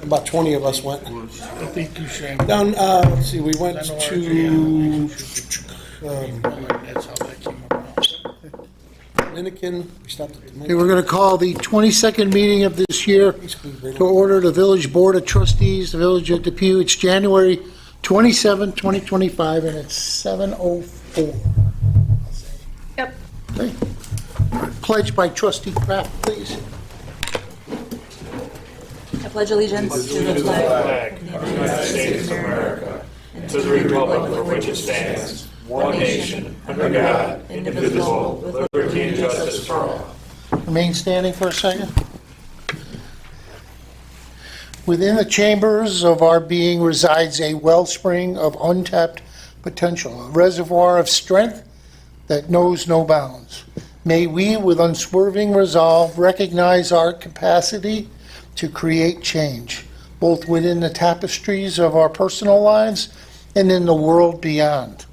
About 20 of us went. I think you should. Down, let's see, we went to, That's how that came about. Dominican, we stopped at Okay, Dominican. we're going to call the 22nd meeting of this year to order the Village Board of Trustees, the Village of Depew. It's January 27, 2025, and it's 7:04. Yep. Okay. Pledge by Trustee Kraft, please. I pledge allegiance to the flag of the United States of America and to the republic for which it stands, one nation, under God, indivisible, with liberty and justice for all. Remain standing for a second. Within the chambers of our being resides a wellspring of untapped potential, a reservoir of strength that knows no bounds. May we, with unswerving resolve, recognize our capacity to create change, both within the tapestries of our personal lives and in the world beyond.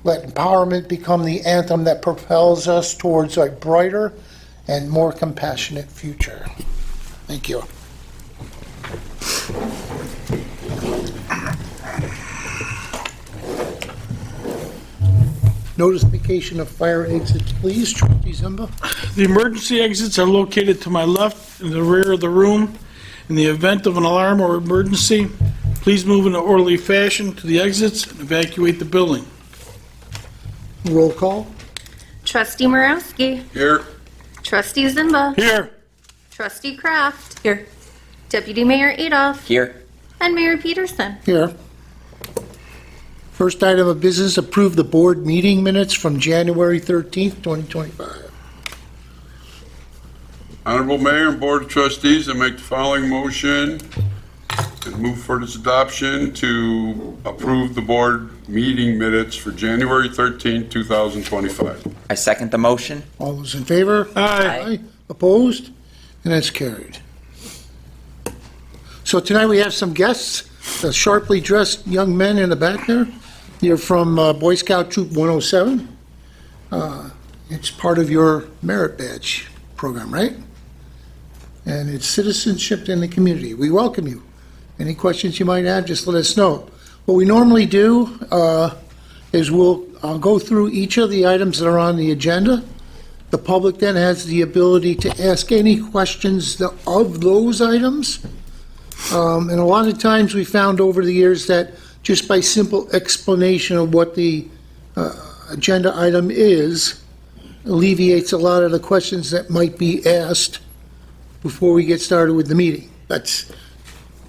Let empowerment become the anthem that propels us towards a brighter and more compassionate future. Thank you. Notification of fire exits, please. Trustee Zimba. The emergency exits are located to my left in the rear of the room. In the event of an alarm or emergency, please move in an orderly fashion to the exits and evacuate the building. Roll call. Trustee Morowski. Here. Trustee Zimba. Here. Trustee Kraft. Here. Deputy Mayor Adolph. Here. And Mayor Peterson. Here. First item of business, approve the board meeting minutes from January 13th, 2025. Honorable Mayor and Board of Trustees, I make the following motion and move for this adoption to approve the board meeting minutes for January 13th, 2025. I second the motion. All those in favor? Aye. Opposed? And that's carried. So tonight we have some guests, the sharply dressed young men in the back there. You're from Boy Scout Troop 107. It's part of your merit badge program, right? And it's citizenship in the community. We welcome you. Any questions you might have, just let us know. What we normally do is I'll go through each of the items that are on the agenda. The public then has the ability to ask any questions of those items. And a lot of times we found over the years that just by simple explanation of what the agenda item is, alleviates a lot of the questions that might be asked before we get started with the meeting. That's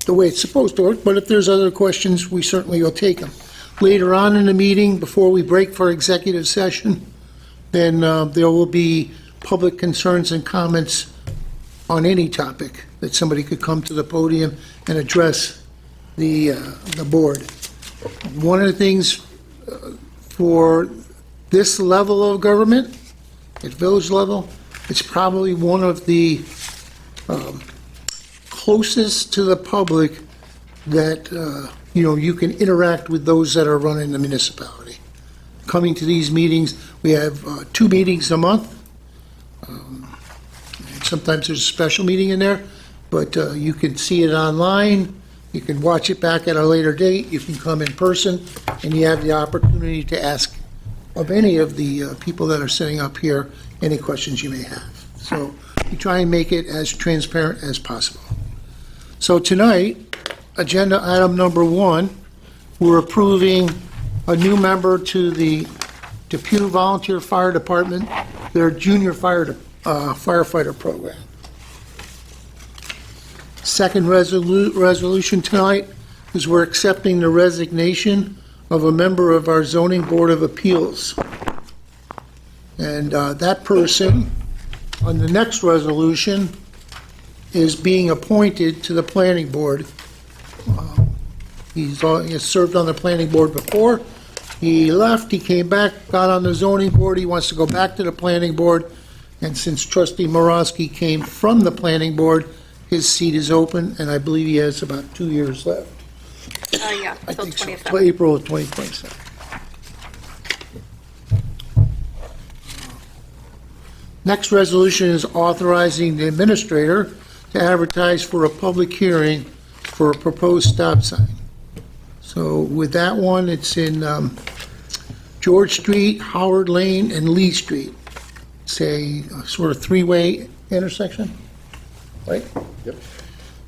the way it's supposed to work, but if there's other questions, we certainly will take them. Later on in the meeting, before we break for executive session, then there will be public concerns and comments on any topic that somebody could come to the podium and address the board. One of the things for this level of government, at village level, it's probably one of the closest to the public that you can interact with those that are running the municipality. Coming to these meetings, we have 2 meetings a month. Sometimes there's a special meeting in there, but you can see it online. You can watch it back at a later date. You can come in person, and you have the opportunity to ask of any of the people that are sitting up here any questions you may have. So we try and make it as transparent as possible. So tonight, agenda item number 1, we're approving a new member to the Depew Volunteer Fire Department, their junior firefighter program. Second resolution tonight is we're accepting the resignation of a member of our Zoning Board of Appeals. And that person, on the next resolution, is being appointed to the planning board. He has served on the planning board before. He left, he came back, got on the zoning board, he wants to go back to the planning board, and since Trustee Morowski came from the planning board, his seat is open, and I believe he has about 2 years left. Yeah, I till think so, 27. April of 2027. Next resolution is authorizing the administrator to advertise for a public hearing for for a proposed stop sign. So with that one, it's in George Street, Howard Lane, and Lee Street. It's a sort of three-way intersection, right? Yep.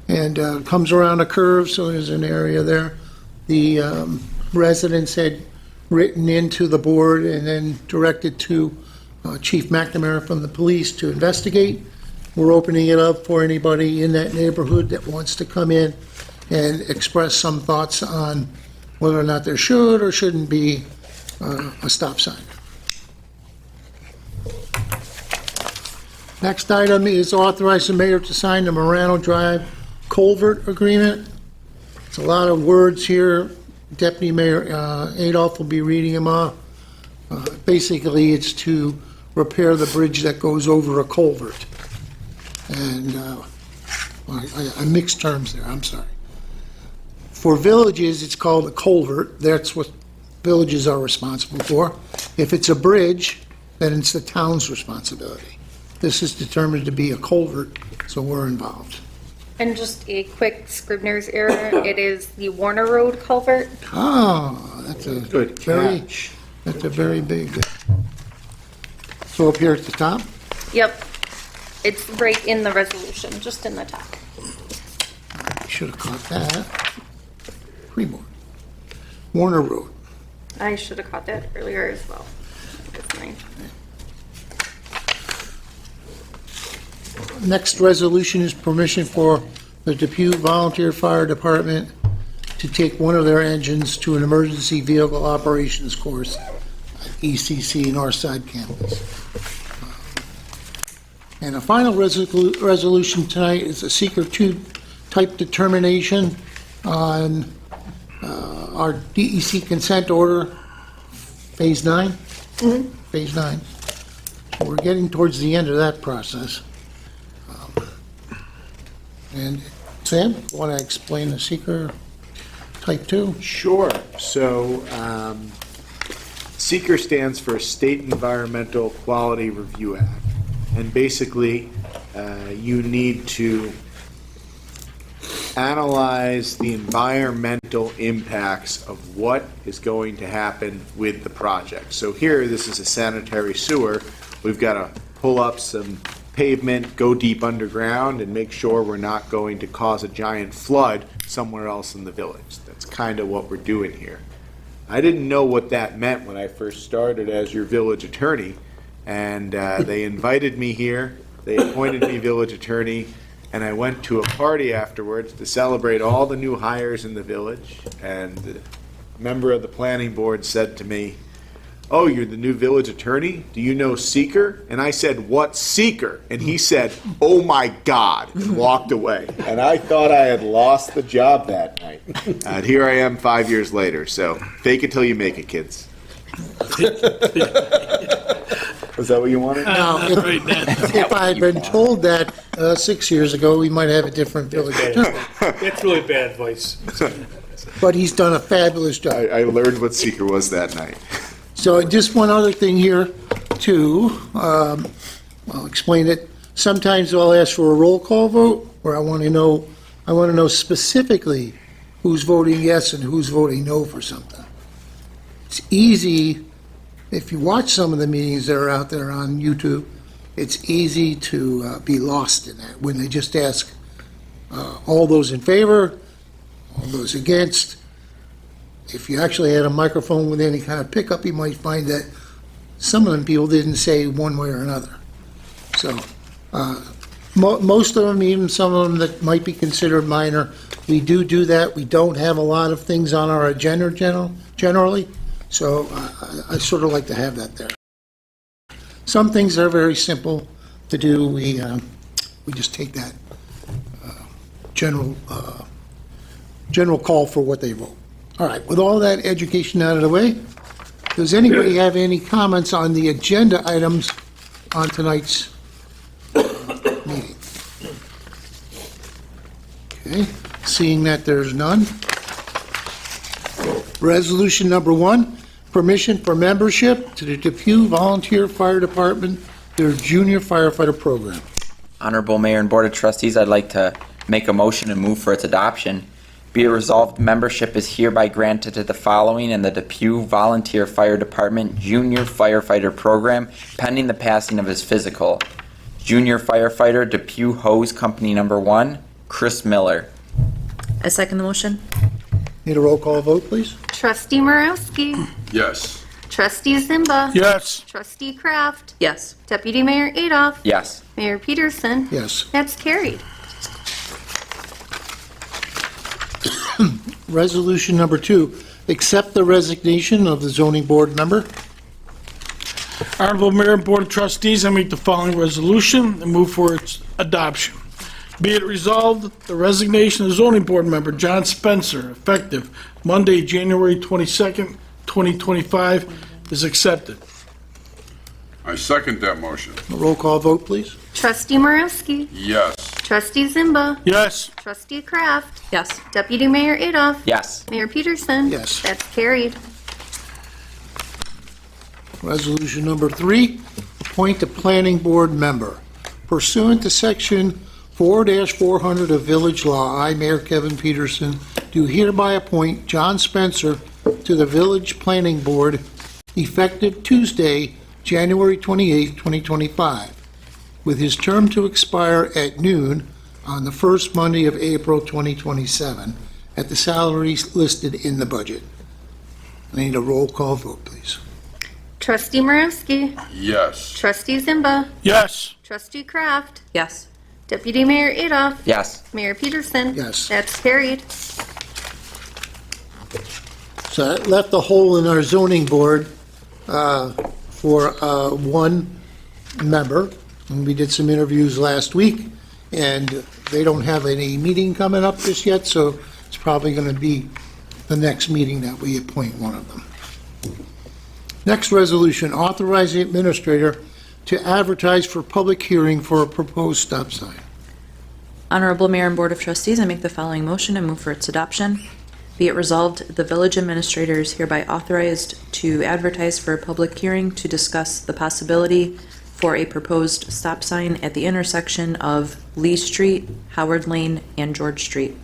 And comes around a curve, so there's an area there. The residents had written into the board and then directed to Chief McNamara from the police to investigate. We're opening it up for anybody in that neighborhood that wants to come in and express some thoughts on whether or not there should or shouldn't be a stop sign. Next item is authorize the mayor to sign the Morano Drive culvert agreement. It's a lot of words here. Deputy Mayor Adolph will be reading them off. Basically, it's to repair the bridge that goes over a culvert. And I mixed terms there, I'm sorry. For villages, it's called a culvert. That's what villages are responsible for. If it's a bridge, then it's the town's responsibility. This is determined to be a culvert, so we're involved. And just a quick Scribner's error, it is the Warner Road culvert. Oh, that's a Good very, catch. that's a very big. So up here at the top? Yep. It's right in the resolution, just in the top. I should have caught that. Freeborn. Warner Road. I should have caught that earlier as well. That's mine. Next resolution is permission for the Depew Volunteer Fire Department to take one of their engines to an emergency vehicle operations course at ECC Northside Campus. And a final resolution tonight is a Seeker 2 type determination on our DEC consent order, Phase 9? Phase 9. So we're getting towards the end of that process. And Sam, want to explain the Seeker Type 2? Sure. So, SEEKR stands for State Environmental Quality Review Act. And basically, you need to analyze the environmental impacts of what is going to happen with the project. So here, this is a sanitary sewer. We've got to pull up some pavement, go deep underground, and make sure we're not going to cause a giant flood somewhere else in the village. That's kind of what we're doing here. I didn't know what that meant when I first started as your village attorney, and they invited me here, they appointed me village attorney, and I went to a party afterwards to celebrate all the new hires in the village, and the member of the planning board said to me, "Oh, you're the new village attorney? Do you know Seeker?" And I said, "What's Seeker?" And he said, "Oh my God," and walked away. And I thought I had lost the job that night. And here I am 5 years later. So fake it till you make it, kids. Was that what you wanted? Now, Right, that- if I had been told that 6 years ago, we might have a different village attorney. That's really bad advice. But he's done a fabulous job. I learned what Seeker was that night. So just one other thing here, too. I'll explain it. Sometimes I'll ask for a roll call vote, where I want to know specifically who's voting yes and who's voting no for something. It's easy, if you watch some of the meetings that are out there on YouTube, it's easy to be lost in that, when they just ask all those in favor, all those against. If you actually had a microphone with any kind of pickup, you might find that some of them people didn't say one way or another. So, most of them, even some of them that might be considered minor, we do that. We don't have a lot of things on our agenda generally, so I sort of like to have that there. Some things are very simple to do. We just take that general call for what they vote. All right, with all that education out of the way, does anybody have any comments on the agenda items on tonight's meeting? Okay, seeing that there's none. Resolution number 1, permission for membership to the Depew Volunteer Fire Department, their junior firefighter program. Honorable Mayor and Board of Trustees, I'd like to make a motion and move for its adoption. Be it resolved, membership is hereby granted to the following in the Depew Volunteer Fire Department Junior Firefighter Program pending the passing of his physical. Junior Firefighter, Depew Hose Company Number 1, Chris Miller. I second the motion. Need a roll call vote, please? Trustee Morowski. Yes. Trustee Zimba. Yes. Trustee Kraft. Yes. Deputy Mayor Adolph. Yes. Mayor Peterson. Yes. That's carried. Resolution number 2, accept the resignation of the zoning board member. Honorable Mayor and Board of Trustees, I make the following resolution and move for its adoption. Be it resolved, the resignation of zoning board member John Spencer, effective Monday, January 22nd, 2025, is accepted. I second that motion. A roll call vote, please? Trustee Morowski. Yes. Trustee Zimba. Yes. Trustee Kraft. Yes. Deputy Mayor Adolph. Yes. Mayor Peterson. Yes. That's carried. Resolution number 3, appoint a planning board member. Pursuant to section 4-400 of Village Law, I, Mayor Kevin Peterson, do hereby appoint John Spencer to the Village Planning Board effective Tuesday, January 28, 2025, with his term to expire at noon on the first Monday of April 2027 at the salaries listed in the budget. I need a roll call vote, please. Trustee Morowski. Yes. Trustee Zimba. Yes. Trustee Kraft. Yes. Deputy Mayor Adolph. Yes. Mayor Peterson. Yes. That's carried. So that left a hole in our zoning board for one member. And we did some interviews last week, and they don't have any meeting coming up just yet, so it's probably going to be the next meeting that we appoint one of them. Next resolution, authorize the administrator to advertise for public hearing for a proposed stop sign. Honorable Mayor and Board of Trustees, I make the following motion and move for its adoption. Be it resolved, the village administrator is hereby authorized to advertise for a public hearing to discuss the possibility for a proposed stop sign at the intersection of Lee Street, Howard Lane, and George Street.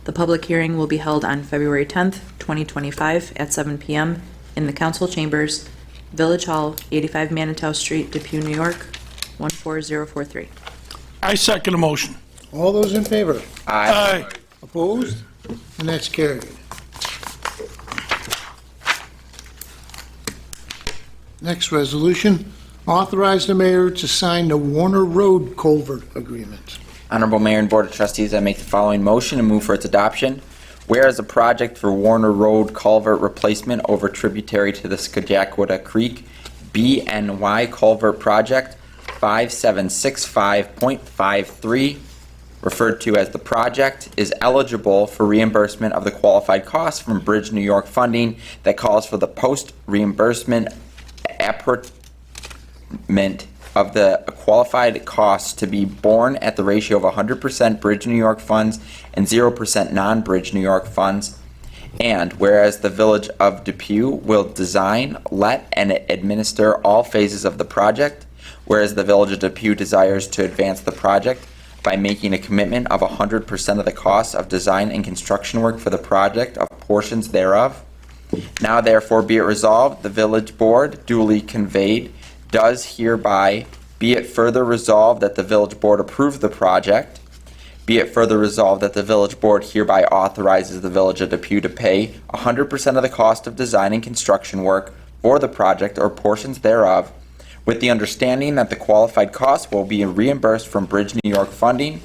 The public hearing will be held on February 10th, 2025 at 7 p.m. in the council chambers, Village Hall, 85 Manitow Street, Depew, New York, 14043. I second the motion. All those in favor? Aye. Opposed? And that's carried. Next resolution, authorize the mayor to sign the Warner Road Culvert Agreement. Honorable Mayor and Board of Trustees, I make the following motion and move for its adoption. Whereas a project for Warner Road culvert replacement over tributary to the Scajaquada Creek, BNY Culvert Project 5765.53, referred to as the project, is eligible for reimbursement of the qualified costs from Bridge New York funding that calls for the post-reimbursement apportionment of the qualified costs to be borne at the ratio of 100% Bridge New York funds and 0% non-Bridge New York funds. And whereas the Village of Depew will design, let, and administer all phases of the project, whereas the Village of Depew desires to advance the project by making a commitment of 100% of the costs of design and construction work for the project of portions thereof. Now therefore be it resolved, the Village Board duly conveyed does hereby be it further resolved that the Village Board approve the project. Be it further resolved that the Village Board hereby authorizes the Village of Depew to pay 100% of the cost of design and construction work for the project or portions thereof, with the understanding that the qualified costs will be reimbursed from Bridge New York funding.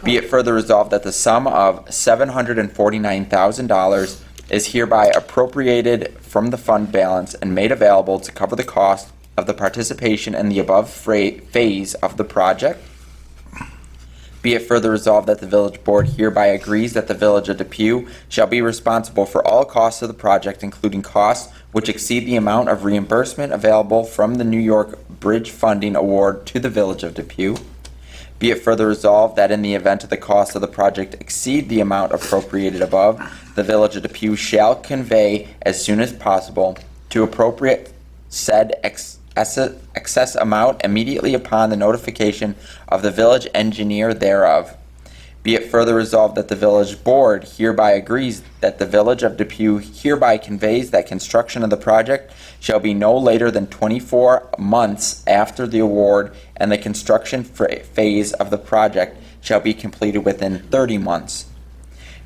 Be it further resolved that the sum of $749,000 is hereby appropriated from the fund balance and made available to cover the cost of the participation in the above phase of the project. Be it further resolved that the Village Board hereby agrees that the Village of Depew shall be responsible for all costs of the project, including costs which exceed the amount of reimbursement available from the New York Bridge Funding Award to the Village of Depew. Be it further resolved that in the event of the costs of the project exceed the amount appropriated above, the Village of Depew shall convey as soon as possible to appropriate said excess amount immediately upon the notification of the village engineer thereof. Be it further resolved that the village board hereby agrees that the village of Depew hereby conveys that construction of the project shall be no later than 24 months after the award, and the construction phase of the project shall be completed within 30 months.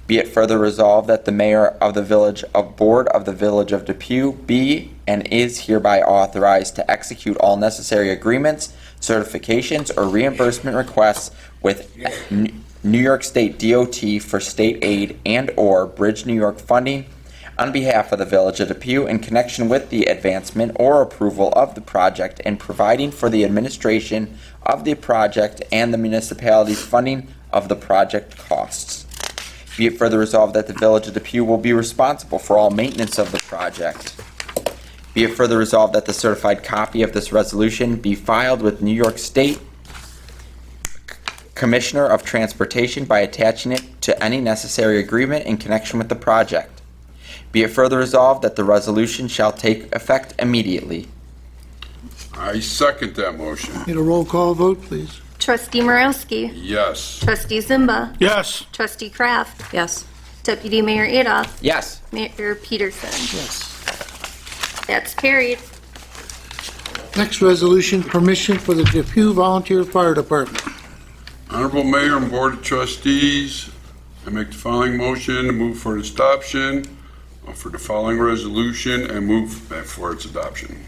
Be it further resolved that the mayor of the village of board of the village of Depew be and is hereby authorized to execute all necessary agreements, certifications, or reimbursement requests with New York State DOT for state aid and/or Bridge New York funding on behalf of the village of Depew in connection with the advancement or approval of the project, and providing for the administration of the project and the municipality's funding of the project costs. Be it further resolved that the village of Depew will be responsible for all maintenance of the project. Be it further resolved that the certified copy of this resolution be filed with New York State Commissioner of Transportation by attaching it to any necessary agreement in connection with the project. Be it further resolved that the resolution shall take effect immediately. I second that motion. Need a roll call vote, please? Trustee Morowski. Yes. Trustee Zimba. Yes. Trustee Kraft. Yes. Deputy Mayor Adolph. Yes. Mayor Peterson. Yes. That's carried. Next resolution, permission for the Depew Volunteer Fire Department. Honorable Mayor and Board of Trustees, I make the following motion to move for its adoption, for the following resolution, and move for its adoption.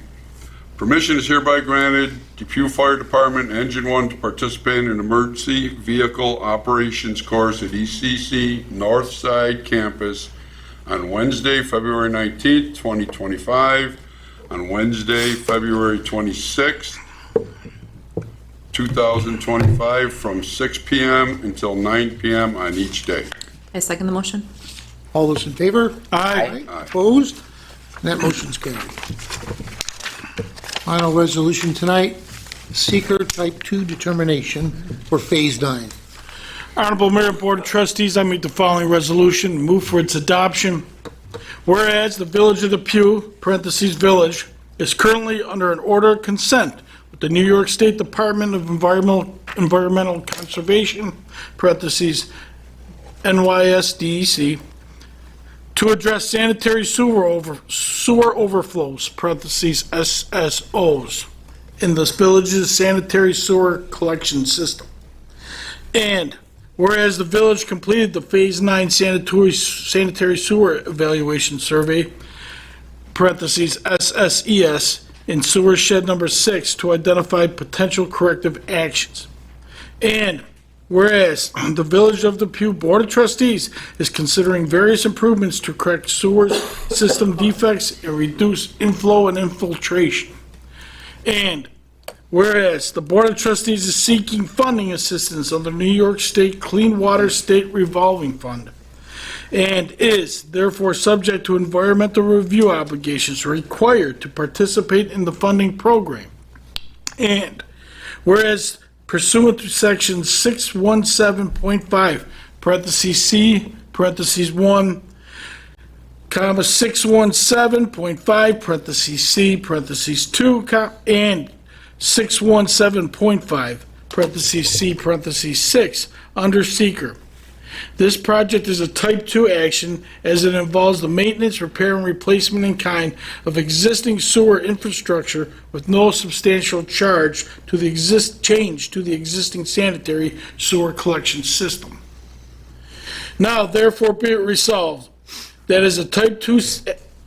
Permission is hereby granted Depew Fire Department Engine 1 to participate in an emergency vehicle operations course at ECC Northside Campus on Wednesday, February 19th, 2025, on Wednesday, February 26th, 2025, from 6 p.m. until 9 p.m. on each day. I second the motion. All those in favor? Aye. Opposed? That motion's carried. Final resolution tonight, seeker type 2 determination for Phase 9. Honorable Mayor and Board of Trustees, I make the following resolution, move for its adoption. Whereas the Village of Depew, parentheses village, is currently under an order of consent with the New York State Department of Environmental Conservation, parentheses NYSDEC, to address sanitary sewer overflows, parentheses SSOs, in this village's sanitary sewer collection system. And whereas the village completed the Phase 9 sanitary sewer evaluation survey, parentheses SSES, in sewer shed number 6 to identify potential corrective actions. And whereas the Village of Depew Board of Trustees is considering various improvements to correct sewer system defects and reduce inflow and infiltration. And whereas the Board of Trustees is seeking funding assistance under New York State Clean Water State Revolving Fund, and is therefore subject to environmental review obligations required to participate in the funding program. And whereas pursuant to section 617.5, parentheses C, parentheses 1, comma, 617.5, parentheses C, parentheses 2, and 617.5, parentheses C, parentheses 6, under seeker. This project is a type 2 action as it involves the maintenance, repair, and replacement in kind of existing sewer infrastructure with no substantial charge to the change to the existing sanitary sewer collection system. Now, therefore, be it resolved that as a type 2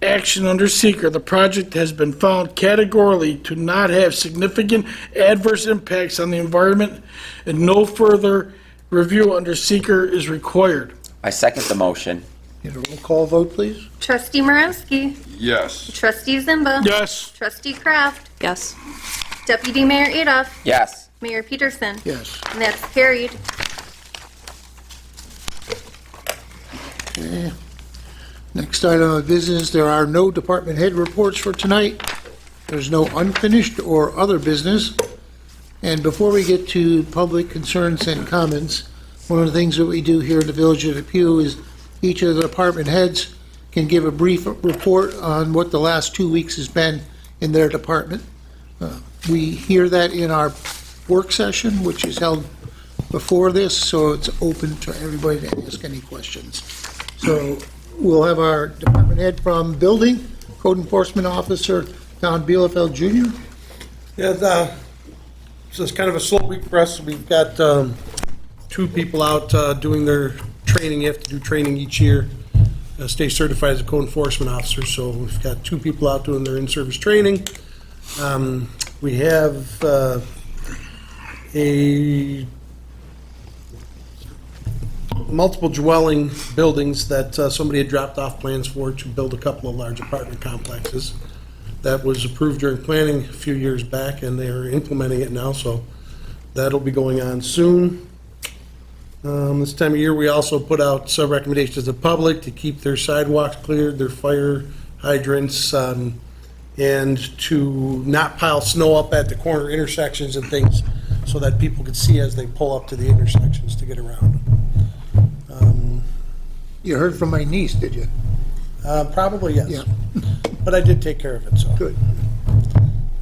action under seeker, the project has been found categorically to not have significant adverse impacts on the environment, and no further review under seeker is required. I second the motion. Need a roll call vote, please? Trustee Morowski. Yes. Trustee Zimba. Yes. Trustee Kraft. Yes. Deputy Mayor Adolph. Yes. Mayor Peterson. Yes. And that's carried. Okay. Next item of business, there are no department head reports for tonight. There's no unfinished or other business. And before we get to public concerns and comments, one of the things that we do here in the Village of Depew is each of the department heads can give a brief report on what the last 2 weeks has been in their department. We hear that in our work session, which is held before this, so it's open to everybody to ask any questions. So we'll have our department head from building, code enforcement officer, Don Bielefeld Jr. Yeah, so it's kind of a slow week for us. We've got 2 people out doing their training. You have to do training each year, stay certified as a code enforcement officer. So we've got 2 people out doing their in-service training. We have a multiple dwelling buildings that somebody had dropped off plans for to build a couple of large apartment complexes. That was approved during planning a few years back, and they're implementing it now, so that'll be going on soon. This time of year, we also put out some recommendations to the public to keep their sidewalks cleared, their fire hydrants, and to not pile snow up at the corner intersections and things so that people could see as they pull up to the intersections to get around. You heard from my niece, did you? Probably, yes. Yeah. But I did take care of it, so. Good.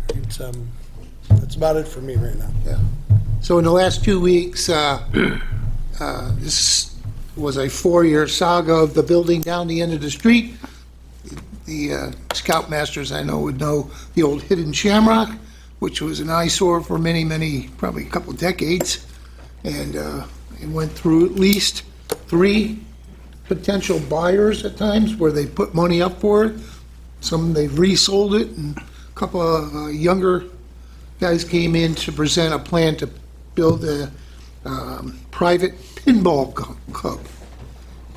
It's, that's about it for me right now. Yeah. So in the last 2 weeks, this was a 4-year saga of the building down the end of the street. The scoutmasters I know would know the old Hidden Shamrock, which was an eyesore for many, probably a couple decades. And it went through at least 3 potential buyers at times where they put money up for it. Some they've resold it, and a couple of younger guys came in to present a plan to build a private pinball club.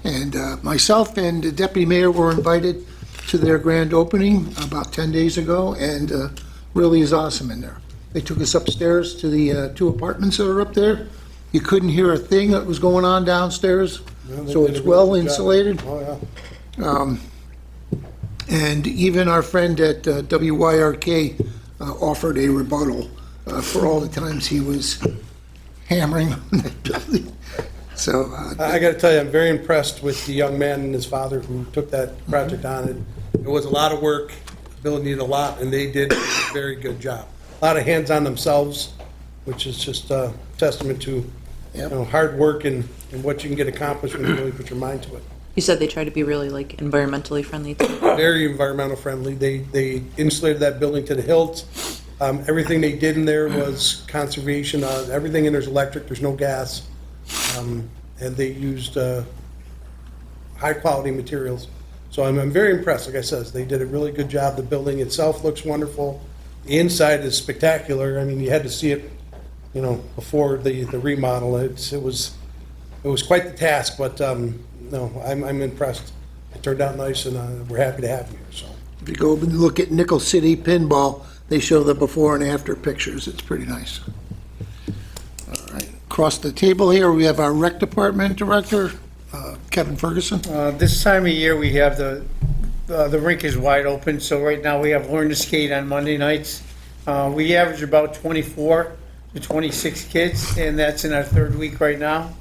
And myself and the deputy mayor were invited to their grand opening about 10 days ago, and really is awesome in there. They took us upstairs to the 2 apartments that are up there. You couldn't hear a thing that was going on downstairs, They so did it's a really well good job. insulated. Oh, yeah. And even our friend at WYRK offered a rebuttal for all the times he was hammering on that building. So, I got to tell you, I'm very impressed with the young man and his father who took that project on. It was a lot of work, the building needed a lot, and they did a very good job. A lot of hands on themselves, which is just a testament to, hard work and what you can get accomplished when you really put your mind to it. You said they try to be really like environmentally friendly too. Very environmental friendly. They insulated that building to the hilt. Everything they did in there was conservation. Everything in there's electric, there's no gas. And they used high-quality materials. So I'm very impressed. Like I said, they did a really good job. The building itself looks wonderful. The inside is spectacular. I mean, you had to see it, before the remodel. It was quite the task, but no, I'm impressed. It turned out nice, and we're happy to have you here. So if you go and look at Nickel City Pinball, they show the before and after pictures. It's pretty nice. All right. Across the table here, we have our rec department director, Kevin Ferguson. This time of year, we have the rink is wide open, so right now we have Learn to Skate on Monday nights. We average about 24 to 26 kids, and that's in our 3rd week right now.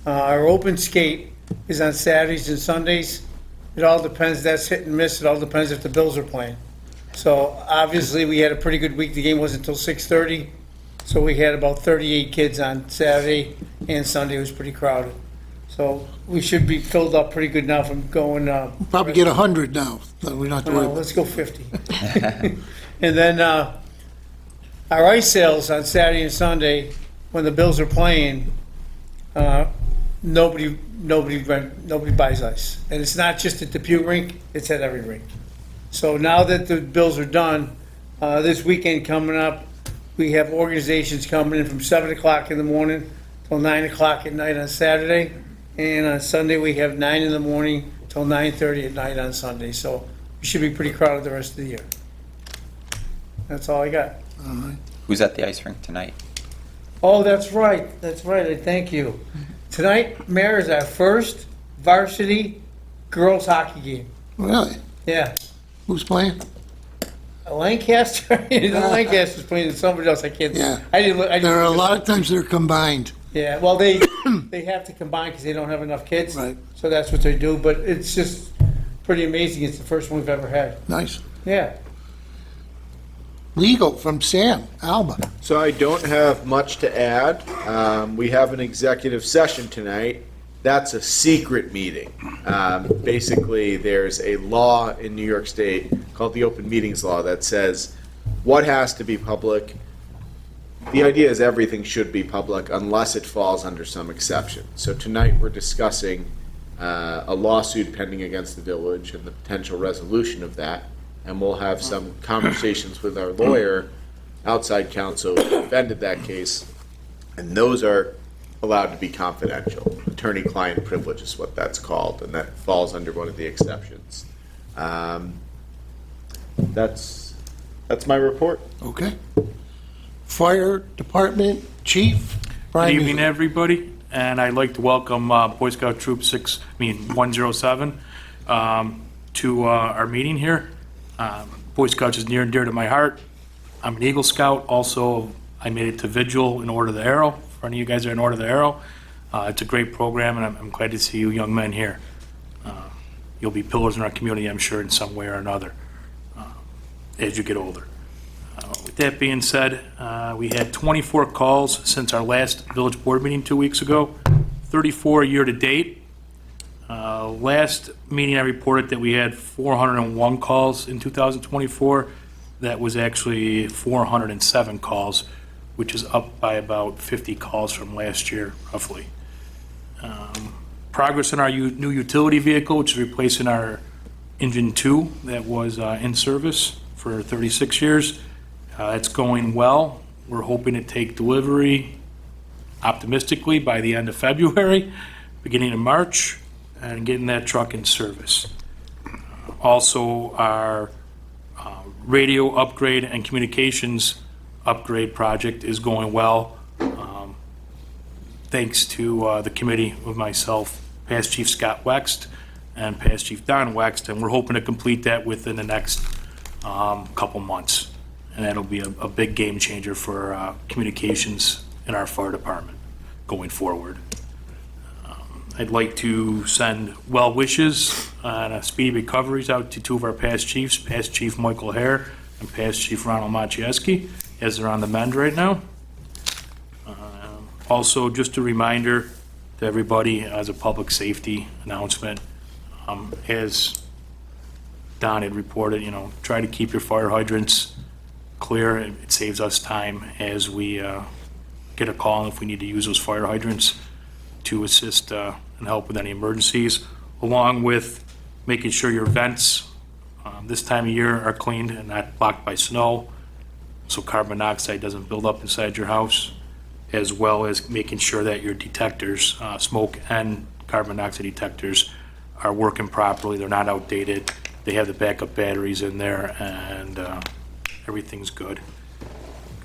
Our open skate is on Saturdays and Sundays. It all depends, that's hit and miss, it all depends if the Bills are playing. So obviously, we had a pretty good week, the game wasn't until 6:30, so we had about 38 kids on Saturday, and Sunday was pretty crowded. So we should be filled up pretty good now from going. Probably get 100 now. So we don't have to worry Well, about. let's go 50. And then our ice sales on Saturday and Sunday, when the Bills are playing, nobody buys ice. And it's not just at the Depew rink, it's at every rink. So now that the Bills are done, this weekend coming up, we have organizations coming in from 7 o'clock in the morning till 9 o'clock at night on Saturday. And on Sunday, we have 9 in the morning till 9:30 at night on Sunday. So we should be pretty crowded the rest of the year. That's all I got. Who's at the ice rink tonight? Oh, that's right. I thank you. Tonight, Mayor, is our first varsity girls hockey game. Really? Yeah. Who's playing? Lancaster, Lancaster's playing somebody else. I can't. Yeah. I didn't. There are a lot of times they're combined. Yeah. Well, they have to combine because they don't have enough kids. Right. So that's what they do. But it's just pretty amazing. It's the first one we've ever had. Nice. Yeah. Legal from Sam Alba. So I don't have much to add. We have an executive session tonight. That's a secret meeting. Basically, there's a law in New York State called the Open Meetings Law that says what has to be public. The idea is everything should be public unless it falls under some exception. So tonight, we're discussing a lawsuit pending against the village and the potential resolution of that. And we'll have some conversations with our lawyer, outside counsel, who defended that case. And those are allowed to be confidential. Attorney-client privilege is what that's called, and that falls under one of the exceptions. That's my report. Okay. Fire Department Chief Brian Good evening, Mealy. everybody, and I'd like to welcome Boy Scout Troop 107 to our meeting here. Boy Scouts is near and dear to my heart. I'm an Eagle Scout. Also, I made it to Vigil in Order of the Arrow. For any of you guys that are in Order of the Arrow, it's a great program, and I'm glad to see you young men here. You'll be pillars in our community, I'm sure, in some way or another as you get older. With that being said, we had 24 calls since our last village board meeting 2 weeks ago, 34 year-to-date. Last meeting I reported that we had 401 calls in 2024. That was actually 407 calls, which is up by about 50 calls from last year, roughly. Progress in our new utility vehicle, which is replacing our engine 2 that was in service for 36 years. It's going well. We're hoping to take delivery, optimistically, by the end of February, beginning of March, and getting that truck in service. Also, our radio upgrade and communications upgrade project is going well, thanks to the committee with myself, past Chief Scott Wext, and past Chief Don Wext, and we're hoping to complete that within the next couple months. And that'll be a big game changer for communications in our fire department going forward. I'd like to send well wishes and speedy recoveries out to two of our past chiefs, past Chief Michael Hare and past Chief Ronald Maciejewski, as they're on the mend right now. Also, just a reminder to everybody as a public safety announcement, as Don had reported, try to keep your fire hydrants clear. It saves us time as we get a call if we need to use those fire hydrants to assist and help with any emergencies, along with making sure your vents this time of year are cleaned and not blocked by snow, so carbon monoxide doesn't build up inside your house, as well as making sure that your detectors, smoke and carbon monoxide detectors, are working properly. They're not outdated. They have the backup batteries in there, and everything's good.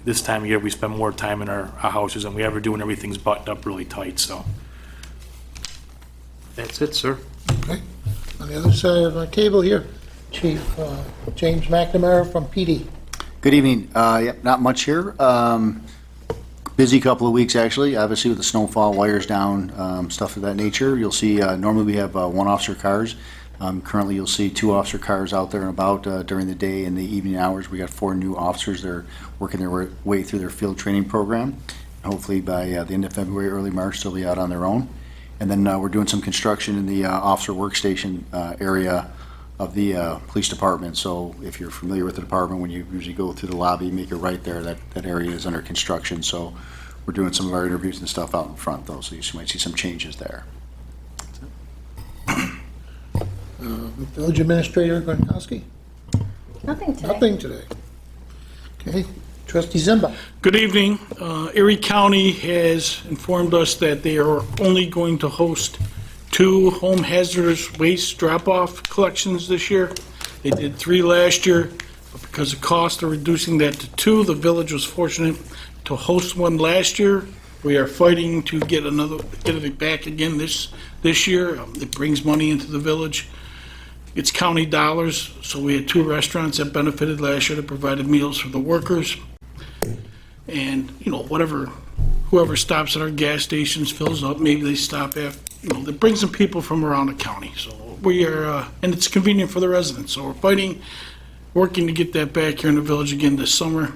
This time of year, we spend more time in our houses than we ever do, and everything's buttoned up really tight, so. That's it, sir. Okay. On the other side of our table here, Chief James McNamara from PD. Good evening. Yep, not much here. Busy couple of weeks, actually, obviously with the snowfall, wires down, stuff of that nature. You'll see, normally we have one officer cars. Currently, you'll see two officer cars out there and about during the day and the evening hours. We got 4 new officers that are working their way through their field training program. Hopefully by the end of February, early March, they'll be out on their own. And then we're doing some construction in the officer workstation area of the police department. So if you're familiar with the department, when you usually go through the lobby, make it right there, that area is under construction. So we're doing some of our interviews and stuff out in front, though, so you might see some changes there. Village Administrator Gronkowski? Nothing today. Nothing today. Okay. Trustee Zimba? Good evening. Erie County has informed us that they are only going to host 2 home hazardous waste drop-off collections this year. They did 3 last year, but because of cost, they're reducing that to 2. The village was fortunate to host one last year. We are fighting to get it back again this year. It brings money into the village. It's county dollars, so we had 2 restaurants that benefited last year that provided meals for the workers. And, whoever stops at our gas stations fills up, maybe they stop after, it brings some people from around the county. So we are, and it's convenient for the residents. So we're fighting working to get that back here in the village again this summer.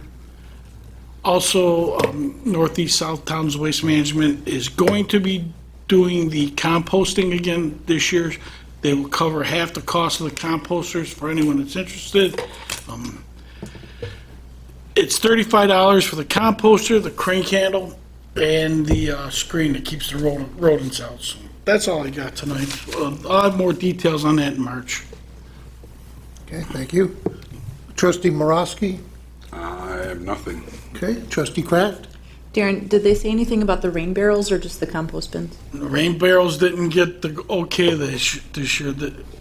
Also, Northeast South Towns Waste Management is going to be doing the composting again this year. They will cover half the cost of the composters for anyone that's interested. It's $35 for the composter, the crank handle, and the screen that keeps the rodents out. So that's all I got tonight. I'll have more details on that in March. Okay, thank you. Trustee Morosky? I have nothing. Okay, trustee Kraft? Darren, did they say anything about the rain barrels or just the compost bins? The rain barrels didn't get the okay this year.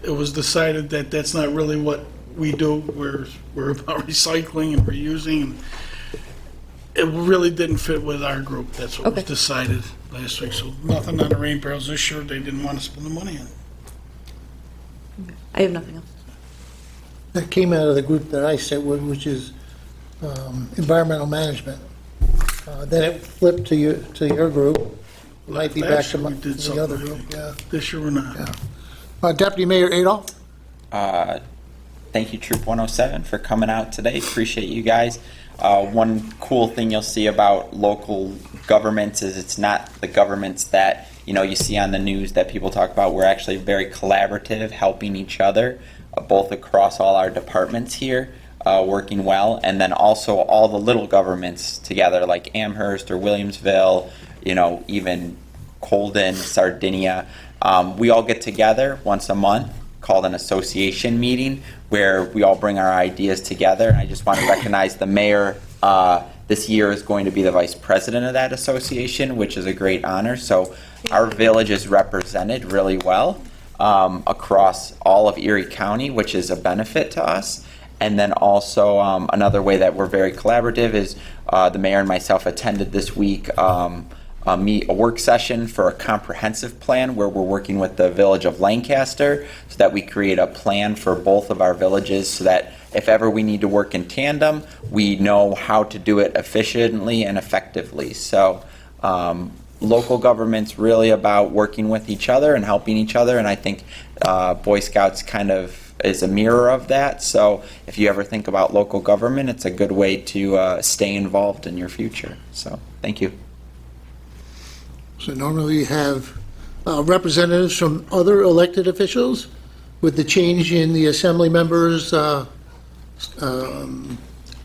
It was decided that that's not really what we do. We're about recycling and reusing. It really didn't fit with our group. That's what was Okay. decided last week. So nothing on the rain barrels this year. They didn't want to spend the money on it. I have nothing else. That came out of the group that I sit with, which is environmental management. Then it flipped to your group. Might be back to Actually, we did the other something. group, yeah. This year we're not. Deputy Mayor Adolph? Thank you, Troop 107, for coming out today. Appreciate you guys. One cool thing you'll see about local governments is it's not the governments that you see on the news that people talk about. We're actually very collaborative, helping each other, both across all our departments here, working well, and then also all the little governments together, like Amherst or Williamsville, even Colden, Sardinia. We all get together once a month, called an association meeting, where we all bring our ideas together. I just want to recognize the mayor. This year is going to be the vice president of that association, which is a great honor. So our village is represented really well across all of Erie County, which is a benefit to us. And then also another way that we're very collaborative is the mayor and myself attended this week a work session for a comprehensive plan where we're working with the village of Lancaster so that we create a plan for both of our villages so that if ever we need to work in tandem, we know how to do it efficiently and effectively. So local government's really about working with each other and helping each other, and I think Boy Scouts kind of is a mirror of that. So if you ever think about local government, it's a good way to stay involved in your future. So thank you. So normally you have representatives from other elected officials. With the change in the assembly members'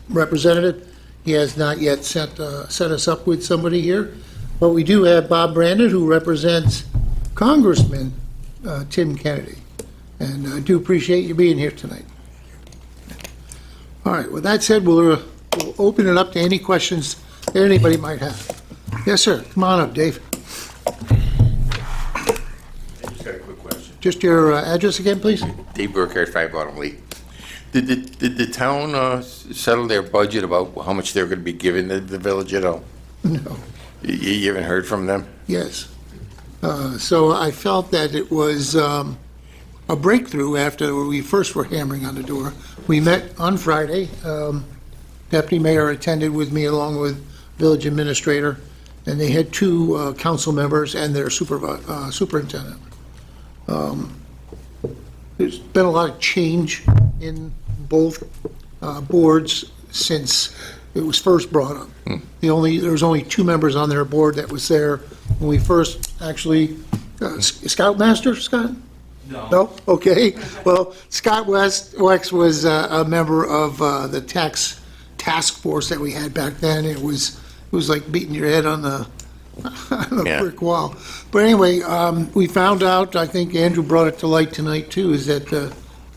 representative, he has not yet set us up with somebody here. But we do have Bob Brandon, who represents Congressman Tim Kennedy. And I do appreciate you being here tonight. All right, with that said, we'll open it up to any questions that anybody might have. Yes, sir. Come on up, Dave. Just got a quick question. Just your address again, please? Dave Burkhardt, 5 Autumn Lake. Did the town settle their budget about how much they're going to be giving the village at all? No. You haven't heard from them? Yes. So I felt that it was a breakthrough after we first were hammering on the door. We met on Friday. Deputy Mayor attended with me along with Village Administrator, and they had 2 council members and their superintendent. There's been a lot of change in both boards since it was first brought up. There was only 2 members on their board that was there when we first actually, Scoutmaster, Scott? No? Okay. Well, Scott Wex was a member of the tax task force that we had back then. It was like beating your head on the brick wall. But anyway, we found out, I think Andrew brought it to light tonight too, is that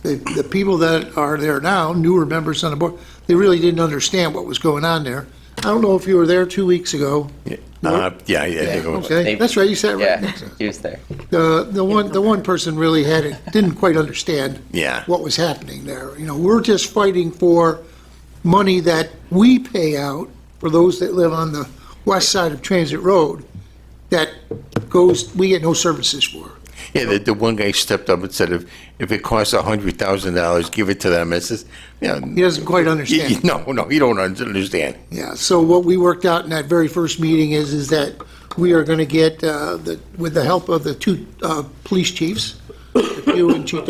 the people that are there now, newer members on the board, they really didn't understand what was going on there. I don't know if you were there 2 weeks ago. Yeah, I think it was. Okay, that's right, you sat right next to Yeah, he was there. the one person really didn't quite understand Yeah. what was happening there. We're just fighting for money that we pay out for those that live on the west side of Transit Road that we get no services for. Yeah, the one guy stepped up and said, if it costs $100,000, give it to them. It says, He doesn't quite understand. No, you don't understand. Yeah, so what we worked out in that very first meeting is that we are going to get, with the help of the 2 police chiefs, Depew and Chief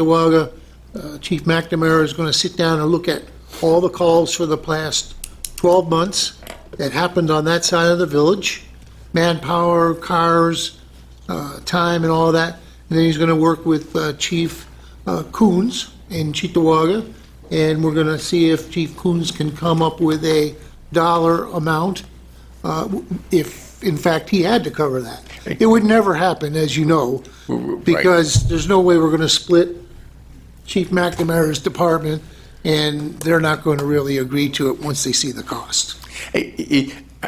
Chief McNamara is going to sit down and look at all the calls for the past 12 months that happened on that side of the village, manpower, cars, time and all that. And then he's going to work with Chief Coons in Cheektowaga, and we're going to see if Chief Coons can come up with a dollar amount, if in fact he had to cover that. It would never happen, as you know, because there's no way we're going to split Chief McNamara's department, and they're not going to really agree to it once they see the cost.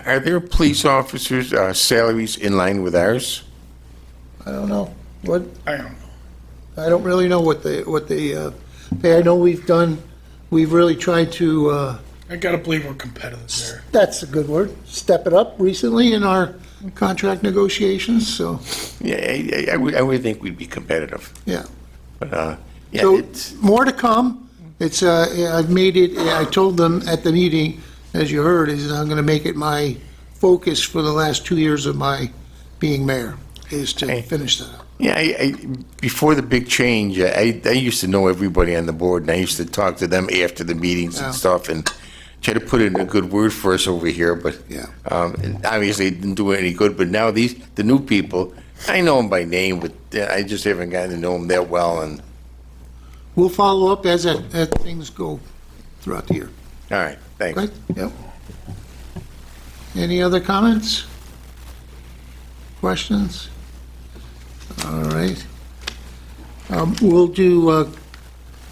Are there police officers' salaries in line with ours? I don't know. What, I don't know. I don't really know what they pay. I know we've really tried to, I gotta believe we're competitive there. that's a good word, step it up recently in our contract negotiations, so, Yeah, I would think we'd be competitive. yeah. But, yeah, So, it's, more to come. It's, I've made it, I told them at the meeting, as you heard, is I'm gonna make it my focus for the last 2 years of my being mayor, is to finish that up. yeah, before the big change, I used to know everybody on the board, and I used to talk to them after the meetings Yeah. and stuff, and try to put in a good word for us over here, but Yeah. and obviously it didn't do any good. But now the new people, I know them by name, but I just haven't gotten to know them that well. And We'll follow up as things go throughout the year. all right, thanks. Right? Yep. Any other comments? Questions? All right. We'll do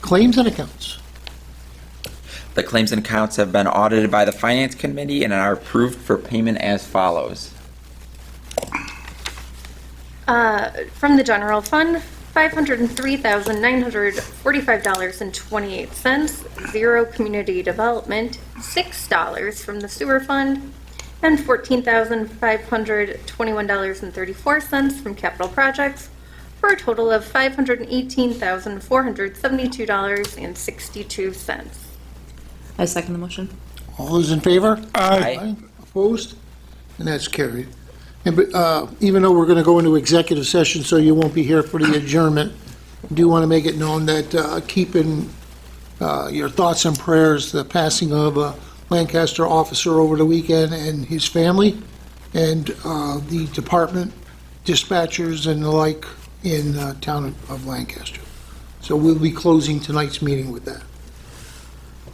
claims and accounts. The claims and accounts have been audited by the Finance Committee and are approved for payment as follows. From the general fund, $503,945.28, zero community development, $6 from the sewer fund, and $14,521.34 from capital projects, for a total of $518,472.62. I second the motion. All those in favor? Aye. Opposed? And that's carried. And, even though we're going to go into executive session, so you won't be here for the adjournment, I do want to make it known that keep in your thoughts and prayers the passing of a Lancaster officer over the weekend and his family, and the department dispatchers and the like in town of Lancaster. So we'll be closing tonight's meeting with that.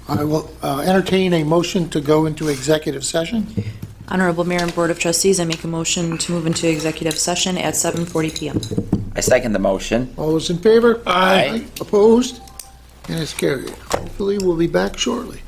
I will entertain a motion to go into executive session. Honorable Mayor and Board of Trustees, I make a motion to move into executive session at 7:40 PM. I second the motion. All those in favor? Aye. Opposed? And it's carried. Hopefully, we'll be back shortly.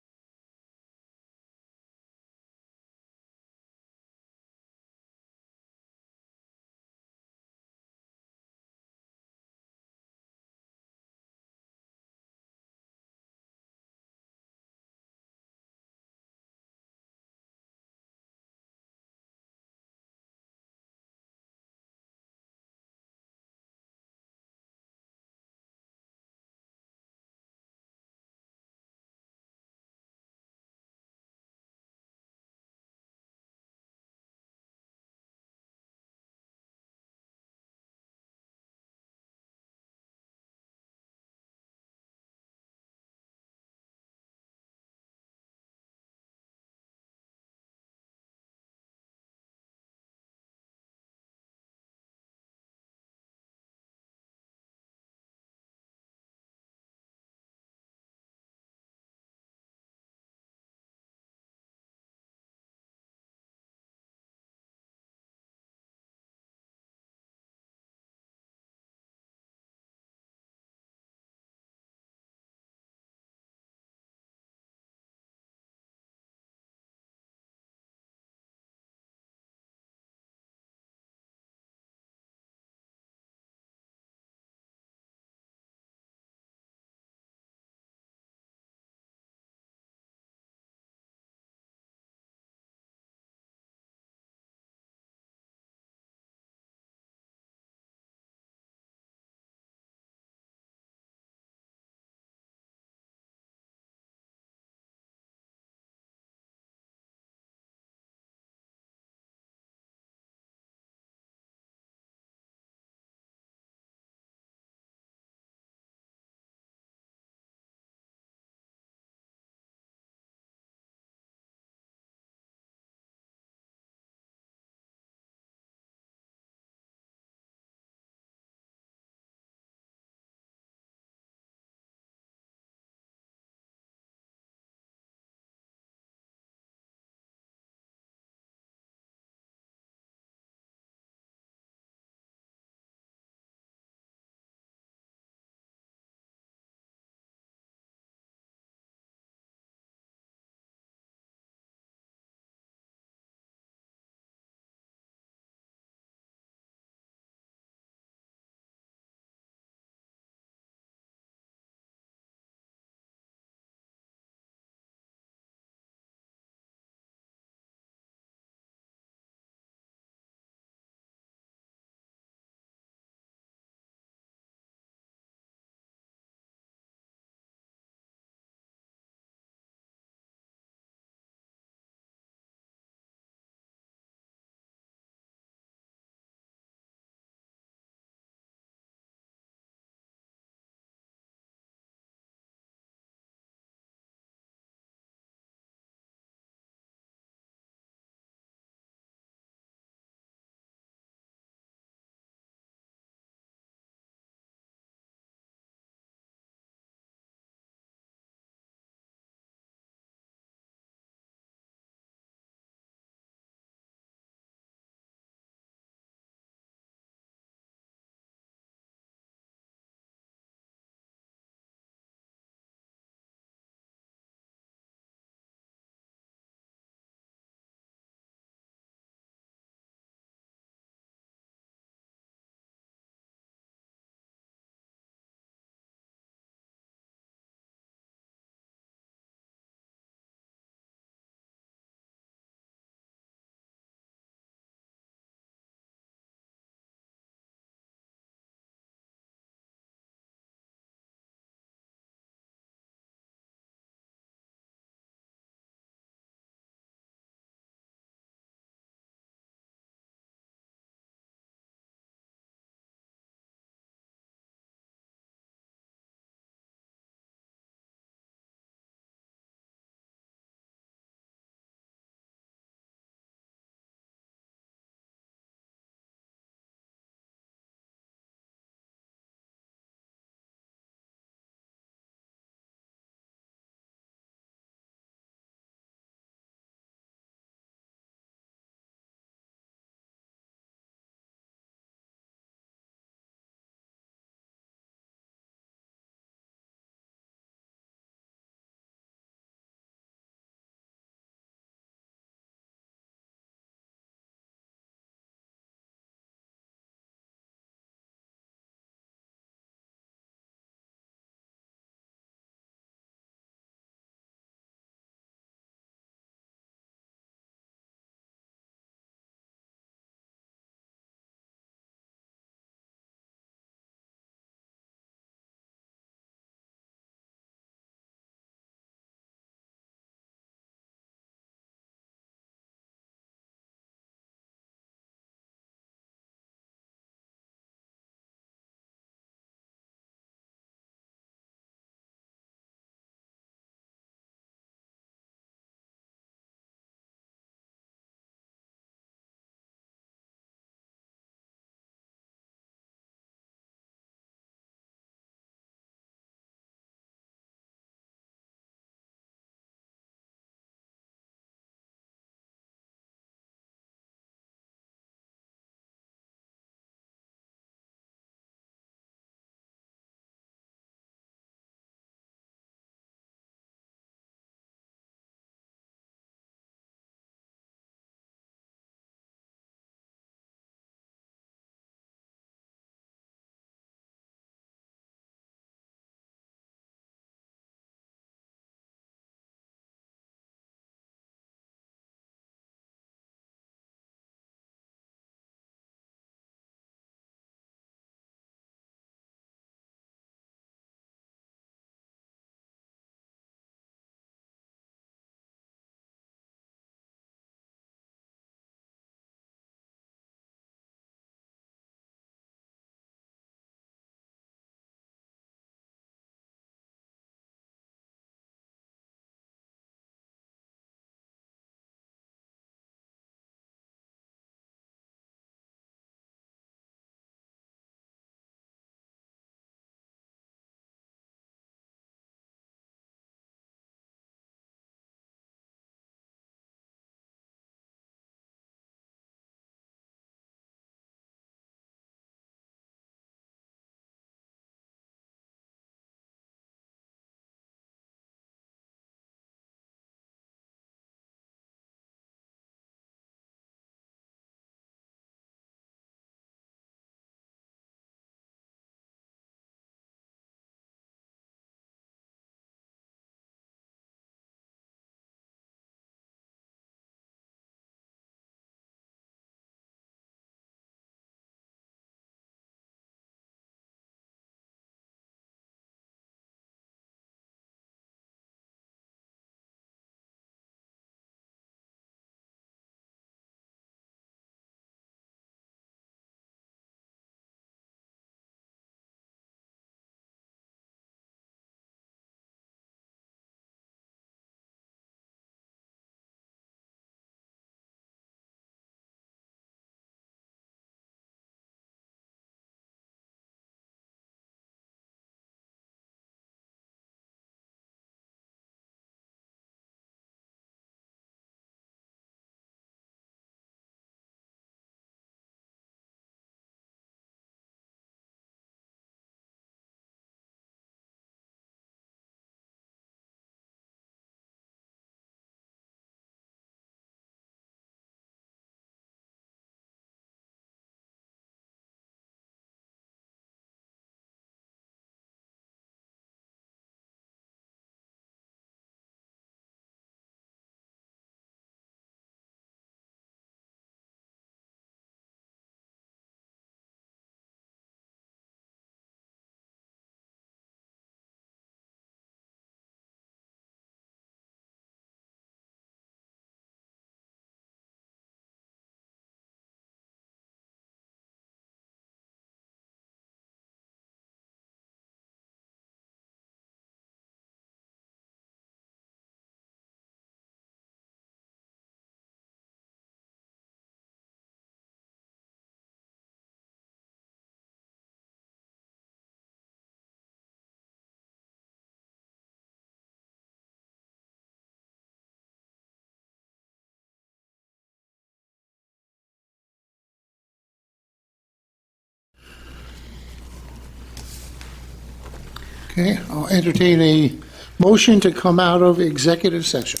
Okay, I'll entertain a motion to come out of executive session.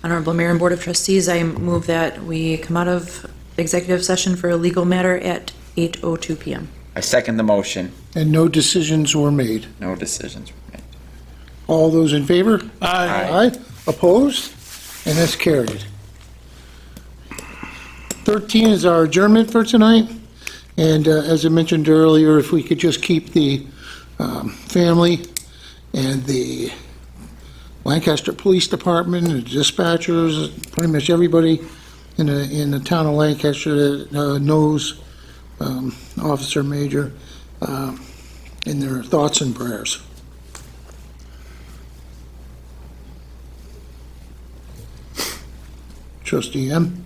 Honorable Mayor and Board of Trustees, I move that we come out of executive session for a legal matter at 8:02 PM. I second the motion. And no decisions were made. No decisions were made. All those in favor? Aye. Aye. Opposed? And that's carried. 13 is our adjournment for tonight. And as I mentioned earlier, if we could just keep the family and the Lancaster Police Department, the dispatchers, pretty much everybody in the town of Lancaster that knows Officer Major in their thoughts and prayers. Trustee M.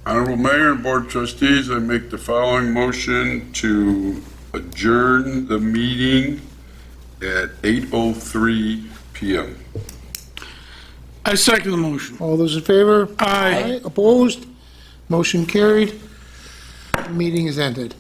Honorable Mayor and Board of Trustees, I make the following motion to adjourn the meeting at 8:03 PM. I second the motion. All those in favor? Aye. Opposed? Motion carried. Meeting is ended.